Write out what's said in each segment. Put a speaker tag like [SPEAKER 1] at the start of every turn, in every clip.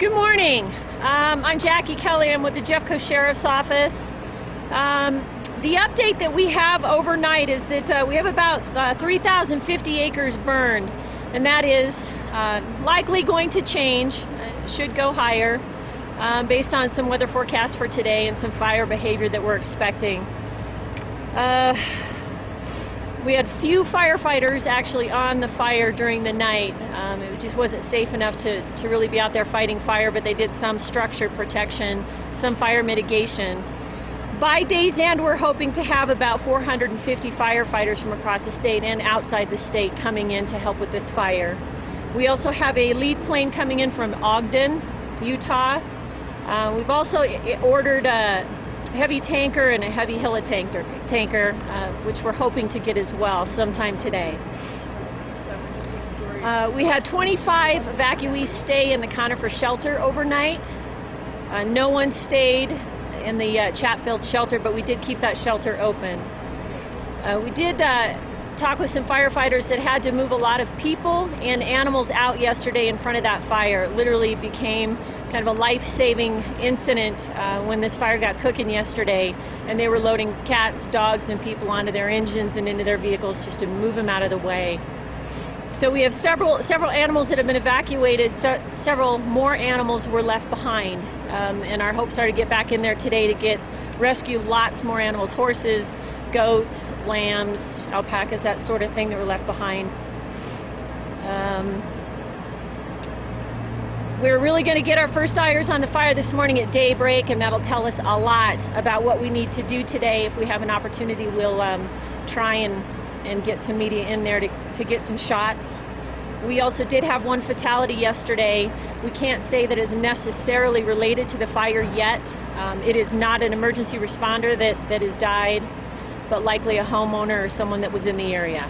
[SPEAKER 1] Good morning. I'm Jackie Kelly. I'm with the Jeffco Sheriff's Office. The update that we have overnight is that we have about 3,050 acres burned, and that is likely going to change, should go higher, based on some weather forecasts for today and some fire behavior that we're expecting. We had few firefighters actually on the fire during the night. It just wasn't safe enough to really be out there fighting fire, but they did some structure protection, some fire mitigation. By day's end, we're hoping to have about 450 firefighters from across the state and outside the state coming in to help with this fire. We also have a lead plane coming in from Ogden, Utah. We've also ordered a heavy tanker and a heavy tanker, which we're hoping to get as well sometime today. We had 25 evacuees stay in the Conifer shelter overnight. No one stayed in the Chatfield shelter, but we did keep that shelter open. We did talk with some firefighters that had to move a lot of people and animals out yesterday in front of that fire. It literally became kind of a life-saving incident when this fire got cooking yesterday, and they were loading cats, dogs, and people onto their engines and into their vehicles just to move them out of the way. So we have several animals that have been evacuated. Several more animals were left behind, and our hopes are to get back in there today to rescue lots more animals: horses, goats, lambs, alpacas, that sort of thing that were left behind. We're really going to get our first eyes on the fire this morning at daybreak, and that'll tell us a lot about what we need to do today. If we have an opportunity, we'll try and get some media in there to get some shots. We also did have one fatality yesterday. We can't say that is necessarily related to the fire yet. It is not an emergency responder that has died, but likely a homeowner or someone that was in the area.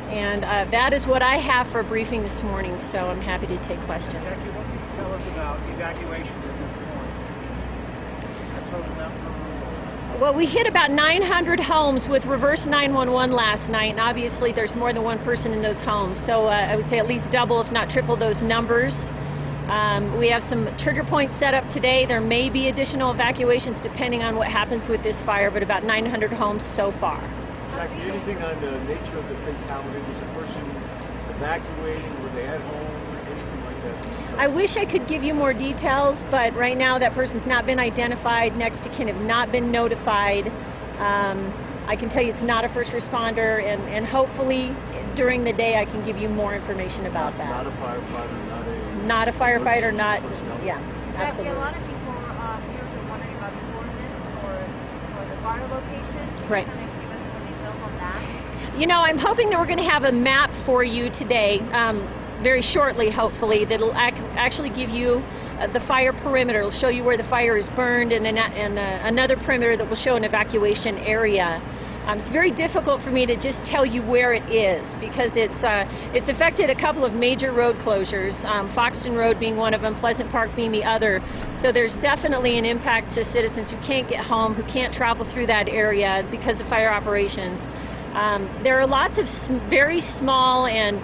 [SPEAKER 1] And that is what I have for a briefing this morning, so I'm happy to take questions.
[SPEAKER 2] Jackie, what can you tell us about evacuations at this point? A total number?
[SPEAKER 1] Well, we hit about 900 homes with reverse 911 last night, and obviously there's more than one person in those homes, so I would say at least double, if not triple, those numbers. We have some trigger points set up today. There may be additional evacuations depending on what happens with this fire, but about 900 homes so far.
[SPEAKER 3] Jackie, anything on the nature of the fatality? Was the person evacuating? Were they at home? Anything like that?
[SPEAKER 1] I wish I could give you more details, but right now that person's not been identified. Next to kin have not been notified. I can tell you it's not a first responder, and hopefully during the day I can give you more information about that.
[SPEAKER 3] Not a firefighter,
[SPEAKER 1] not a firefighter, not, yeah,
[SPEAKER 4] Jackie,
[SPEAKER 1] absolutely.
[SPEAKER 4] a lot of people here are wondering about the coordinates or the fire location.
[SPEAKER 1] Right.
[SPEAKER 4] Can you kind of give us some details on that?
[SPEAKER 1] You know, I'm hoping that we're going to have a map for you today, very shortly, hopefully, that'll actually give you the fire perimeter. It'll show you where the fire is burned, and another perimeter that will show an evacuation area. It's very difficult for me to just tell you where it is because it's affected a couple of major road closures, Foxton Road being one of them, Pleasant Park being the other. So there's definitely an impact to citizens who can't get home, who can't travel through that area because of fire operations. There are lots of very small and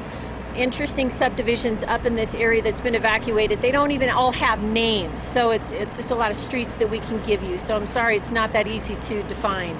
[SPEAKER 1] interesting subdivisions up in this area that's been evacuated. They don't even all have names, so it's just a lot of streets that we can give you. So I'm sorry it's not that easy to define.